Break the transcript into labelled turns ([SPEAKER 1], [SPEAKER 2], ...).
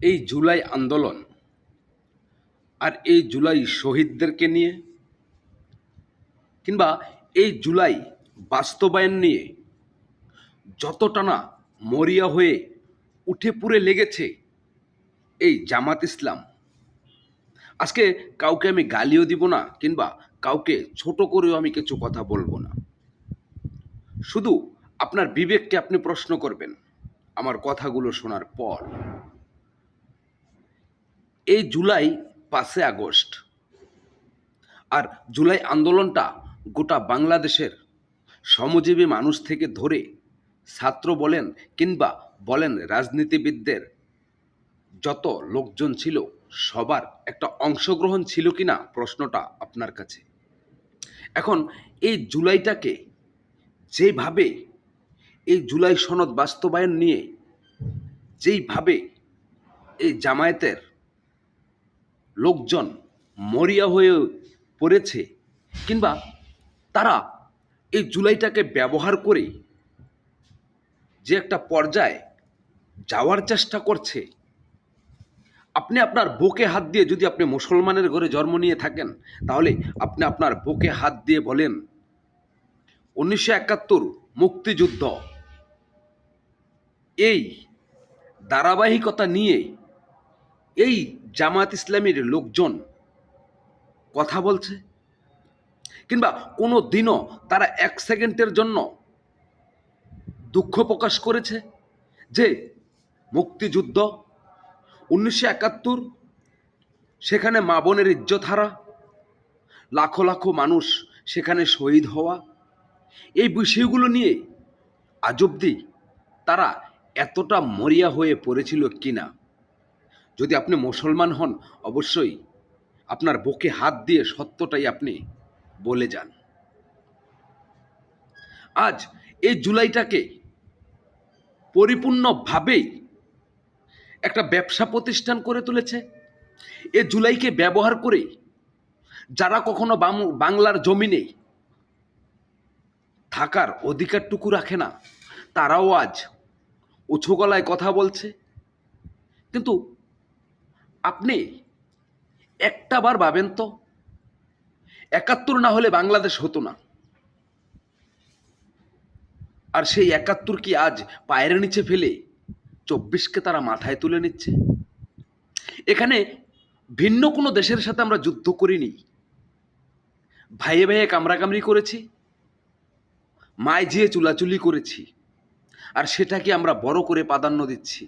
[SPEAKER 1] এই জুলাই আন্দোলন আর এই জুলাই শহীদদেরকে নিয়ে কিংবা এই জুলাই বাস্তবায়ন নিয়ে যতটা না মরিয়া হয়ে উঠে পুড়ে লেগেছে এই জামাত ইসলাম, আজকে কাউকে আমি গালিও দিব না কিংবা কাউকে ছোট করেও আমি কিছু কথা বলবো না। শুধু আপনার বিবেককে আপনি প্রশ্ন করবেন আমার কথাগুলো শোনার পর। এই জুলাই 5 আগস্ট আর জুলাই আন্দোলনটা গোটা বাংলাদেশের শ্রমজীবী মানুষ থেকে ধরে ছাত্র বলেন কিংবা বলেন রাজনীতিবিদদের যত লোকজন ছিল সবার একটা অংশগ্রহণ ছিল কিনা প্রশ্নটা আপনার কাছে। এখন এই জুলাইটাকে যেভাবে এই জুলাই সনদ বাস্তবায়ন নিয়ে যেইভাবে এই জামায়াতের লোকজন মরিয়া হয়ে পড়েছে কিংবা তারা এই জুলাইটাকে ব্যবহার করে যে একটা পর্যায়ে যাওয়ার চেষ্টা করছে, আপনি আপনার বুকে হাত দিয়ে, যদি আপনি মুসলমানের ঘরে জন্ম নিয়ে থাকেন তাহলে আপনি আপনার বুকে হাত দিয়ে বলেন 1971 মুক্তিযুদ্ধ এই ধারাবাহিকতা নিয়ে এই জামায়াত ইসলামীর লোকজন কথা বলছে কিংবা কোনো দিনও তারা 1 সেকেন্ডের জন্য দুঃখ প্রকাশ করেছে যে মুক্তিযুদ্ধ 1971 সেখানে মা বোনের ইজ্জত হারা, লাখো লাখো মানুষ সেখানে শহীদ হওয়া, এই বিষয়গুলো নিয়ে আজ অবধি তারা এতটা মরিয়া হয়ে পড়েছিল কিনা? যদি আপনি মুসলমান হন অবশ্যই আপনার বুকে হাত দিয়ে সত্যটাই আপনি বলে যান। আজ এই জুলাইটাকে পরিপূর্ণভাবেই একটা ব্যবসা প্রতিষ্ঠান করে তুলেছে। এ জুলাইকে ব্যবহার করে যারা কখনো বাংলার জমিনে থাকার অধিকারটুকু রাখে না তারাও আজ উঁচু গলায় কথা বলছে। কিন্তু আপনি একটা বার ভাবেন তো, 71 না হলে বাংলাদেশ হতো না, আর সেই 71 কি আজ পায়ের নিচে ফেলে 24কে তারা মাথায় তুলে নিচ্ছে? এখানে ভিন্ন কোনো দেশের সাথে আমরা যুদ্ধ করিনি, ভাইয়ে ভাইয়ে কামড়াকামড়ি করেছি, মায় জিয়ে চুলাচুলি করেছি, আর সেটাকে আমরা বড় করে প্রাধান্য দিচ্ছি।